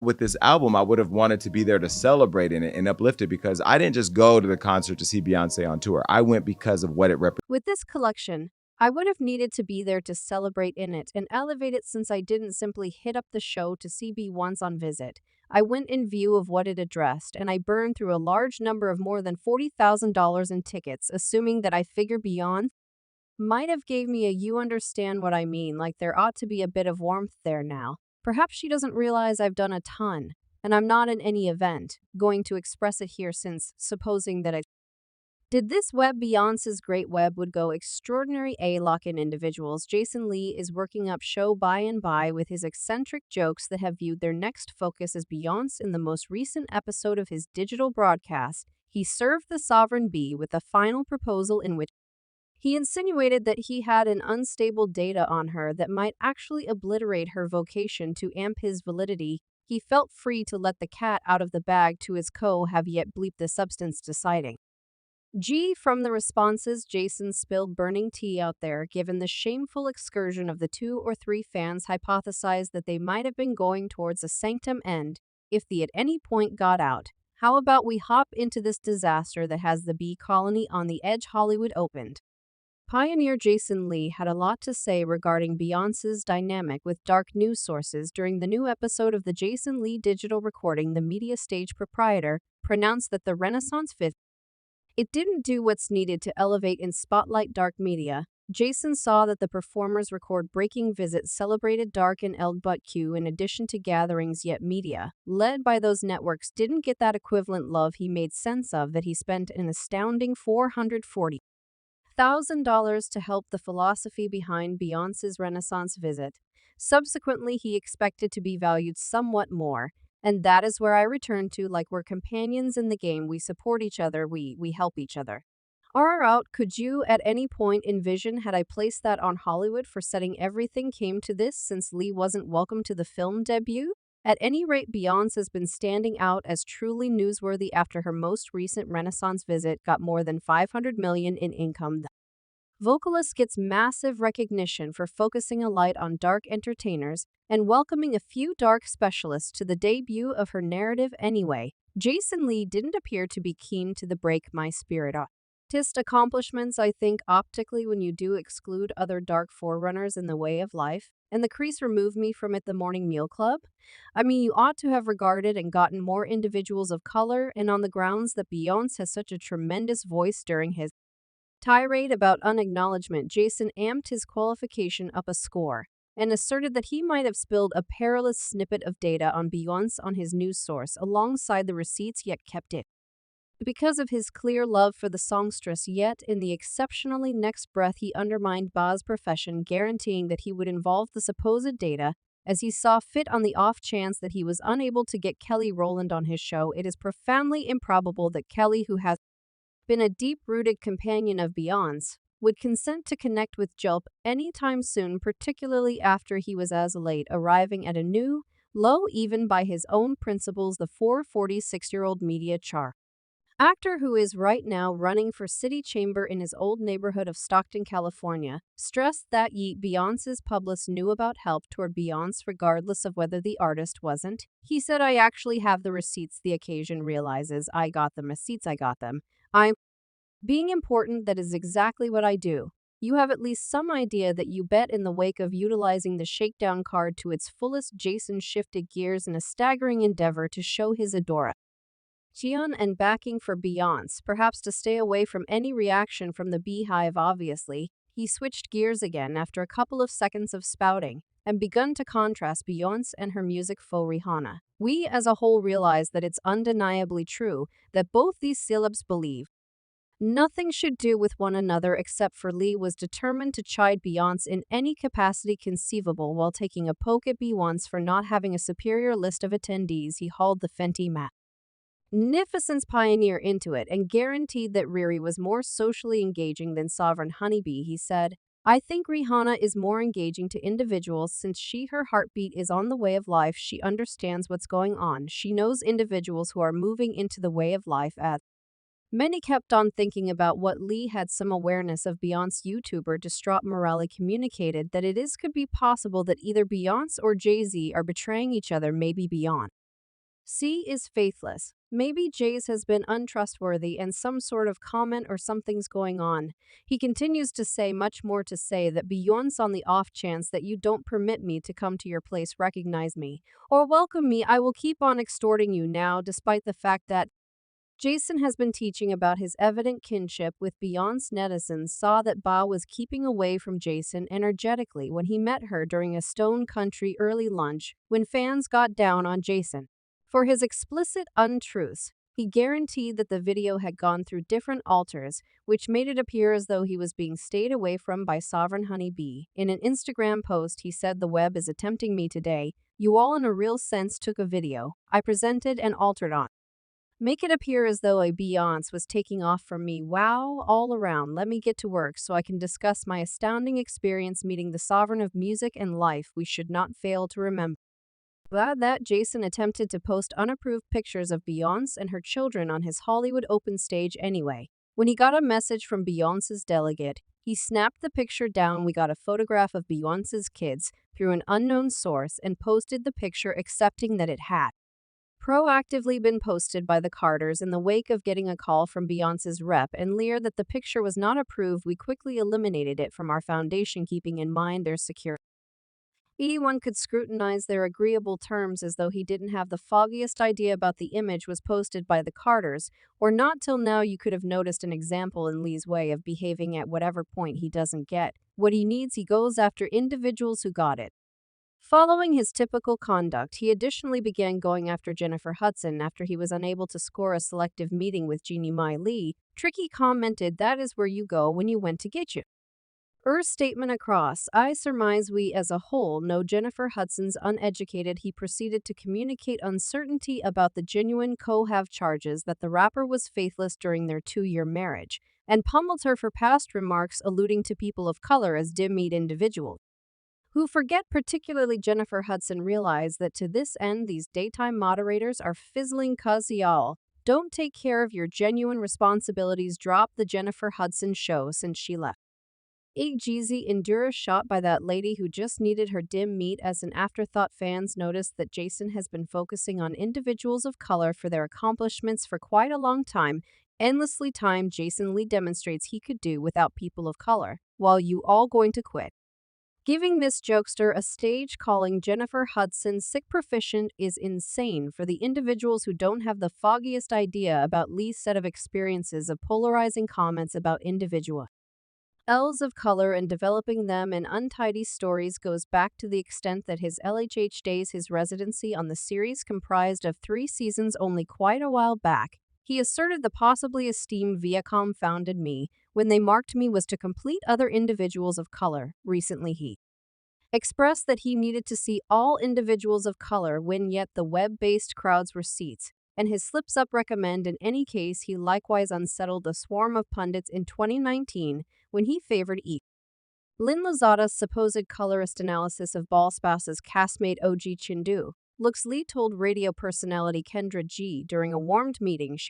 with this album, I would have wanted to be there to celebrate in it and uplift it because I didn't just go to the concert to see Beyonce on tour. I went because of what it represented. With this collection, I would have needed to be there to celebrate in it and elevate it since I didn't simply hit up the show to see B once on visit. I went in view of what it addressed, and I burned through a large number of more than $40,000 in tickets, assuming that I figure Beyonce might have gave me a you understand what I mean, like there ought to be a bit of warmth there now. Perhaps she doesn't realize I've done a ton, and I'm not in any event going to express it here since, supposing that I did this web Beyonce's great web would go extraordinary lock-in individuals. Jason Lee is working up show by and by with his eccentric jokes that have viewed their next focus as Beyonce in the most recent episode of his digital broadcast. He served the Sovereign Bee with a final proposal in which he insinuated that he had an unstable data on her that might actually obliterate her vocation to amp his validity. He felt free to let the cat out of the bag to his have yet bleep the substance deciding. From the responses, Jason spilled burning tea out there, given the shameful excursion of the 2 or 3 fans hypothesized that they might have been going towards a sanctum end if they at any point got out. How about we hop into this disaster that has the bee colony on the edge? Hollywood opened. Pioneer Jason Lee had a lot to say regarding Beyonce's dynamic with dark news sources during the new episode of the Jason Lee digital recording. The media stage proprietor pronounced that the Renaissance Fifth it didn't do what's needed to elevate in spotlight dark media. Jason saw that the performers record breaking visits celebrated dark and but Q in addition to gatherings, yet media, led by those networks, didn't get that equivalent love he made sense of that he spent an astounding $440,000 to help the philosophy behind Beyonce's Renaissance visit. Subsequently, he expected to be valued somewhat more. And that is where I return to, like we're companions in the game, we support each other, we help each other. Out, could you at any point envision had I placed that on Hollywood for setting everything came to this since Lee wasn't welcome to the film debut? At any rate, Beyonce has been standing out as truly newsworthy after her most recent Renaissance visit got more than $500 million in income. Vocalist gets massive recognition for focusing a light on dark entertainers and welcoming a few dark specialists to the debut of her narrative anyway. Jason Lee didn't appear to be keen to the break my spirit artist accomplishments, I think, optically when you do exclude other dark forerunners in the way of life, and the crease removed me from it the morning meal club. I mean, you ought to have regarded and gotten more individuals of color, and on the grounds that Beyonce has such a tremendous voice during his tirade about unacknowledgement, Jason amped his qualification up a score and asserted that he might have spilled a perilous snippet of data on Beyonce on his news source alongside the receipts, yet kept it because of his clear love for the songstress. Yet in the exceptionally next breath he undermined Ba's profession, guaranteeing that he would involve the supposed data as he saw fit on the off chance that he was unable to get Kelly Rowland on his show. It is profoundly improbable that Kelly, who has been a deep-rooted companion of Beyonce, would consent to connect with Julep anytime soon, particularly after he was as late arriving at a new low even by his own principles. The 446-year-old media char actor, who is right now running for city chamber in his old neighborhood of Stockton, California, stressed that Beyonce's publicist knew about help toward Beyonce regardless of whether the artist wasn't. He said, I actually have the receipts. The occasion realizes I got them. Receipts, I got them. I'm being important. That is exactly what I do. You have at least some idea that you bet in the wake of utilizing the shakedown card to its fullest. Jason shifted gears in a staggering endeavor to show his adoration and backing for Beyonce, perhaps to stay away from any reaction from the Beehive. Obviously, he switched gears again after a couple of seconds of spouting and begun to contrast Beyonce and her music foe Rihanna. We as a whole realize that it's undeniably true that both these celebs believe nothing should do with one another, except for Lee was determined to chide Beyonce in any capacity conceivable while taking a poke at Beyonce for not having a superior list of attendees. He hauled the Fenty Magnificent's pioneer into it and guaranteed that Riri was more socially engaging than Sovereign Honeybee. He said, I think Rihanna is more engaging to individuals since her heartbeat is on the way of life. She understands what's going on. She knows individuals who are moving into the way of life. As many kept on thinking about what Lee had some awareness of. Beyonce YouTuber Distraught Morale communicated that could be possible that either Beyonce or Jay-Z are betraying each other, maybe Beyonce C is faithless. Maybe Jace has been untrustworthy and some sort of comment or something's going on. He continues to say much more to say that Beyonce on the off chance that you don't permit me to come to your place recognize me or welcome me, I will keep on extorting you now despite the fact that Jason has been teaching about his evident kinship with Beyonce. Netizens saw that Ba was keeping away from Jason energetically when he met her during a Stone Country early lunch when fans got down on Jason. For his explicit untruths, he guaranteed that the video had gone through different alters, which made it appear as though he was being stayed away from by Sovereign Honey Bee. In an Instagram post, he said, "The web is attempting me today. You all in a real sense took a video I presented and altered on. Make it appear as though a Beyonce was taking off from me. Wow, all around. Let me get to work so I can discuss my astounding experience meeting the sovereign of music and life we should not fail to remember." Glad that Jason attempted to post unapproved pictures of Beyonce and her children on his Hollywood open stage anyway. When he got a message from Beyonce's delegate, he snapped the picture down. We got a photograph of Beyonce's kids through an unknown source and posted the picture accepting that it had proactively been posted by the Carters in the wake of getting a call from Beyonce's rep and leer that the picture was not approved. We quickly eliminated it from our foundation, keeping in mind their security. Anyone could scrutinize their agreeable terms as though he didn't have the foggiest idea about the image was posted by the Carters, or not till now you could have noticed an example in Lee's way of behaving. At whatever point he doesn't get what he needs, he goes after individuals who got it. Following his typical conduct, he additionally began going after Jennifer Hudson after he was unable to score a selective meeting with Jeannie Mai Lee. Tricky commented, "That is where you go when you went to get you." Statement across, I surmise we as a whole know Jennifer Hudson's uneducated. He proceeded to communicate uncertainty about the genuine co-have charges that the rapper was faithless during their 2-year marriage, and pummeled her for past remarks alluding to people of color as dim-meat individuals who forget. Particularly Jennifer Hudson realized that to this end these daytime moderators are fizzling cuz y'all don't take care of your genuine responsibilities. Drop the Jennifer Hudson show since she left. A Jeezy endures shot by that lady who just needed her dim meat as an afterthought. Fans noticed that Jason has been focusing on individuals of color for their accomplishments for quite a long time. Endlessly time Jason Lee demonstrates he could do without people of color. While you all going to quit giving this jokester a stage, calling Jennifer Hudson sick proficient is insane for the individuals who don't have the foggiest idea about Lee's set of experiences of polarizing comments about individuals of color and developing them in untidy stories goes back to the extent that his LHH days. His residency on the series comprised of 3 seasons. Only quite a while back, he asserted the possibly esteemed Viacom founded me when they marked me was to complete other individuals of color. Recently he expressed that he needed to see all individuals of color when yet the web-based crowd's receipts, and his slips-up recommend. In any case, he likewise unsettled a swarm of pundits in 2019 when he favored E. Lynn Lozada's supposed colorist analysis of Ballspouse's castmate OG Chindu. Looks Lee told radio personality Kendra G during a warmed meeting she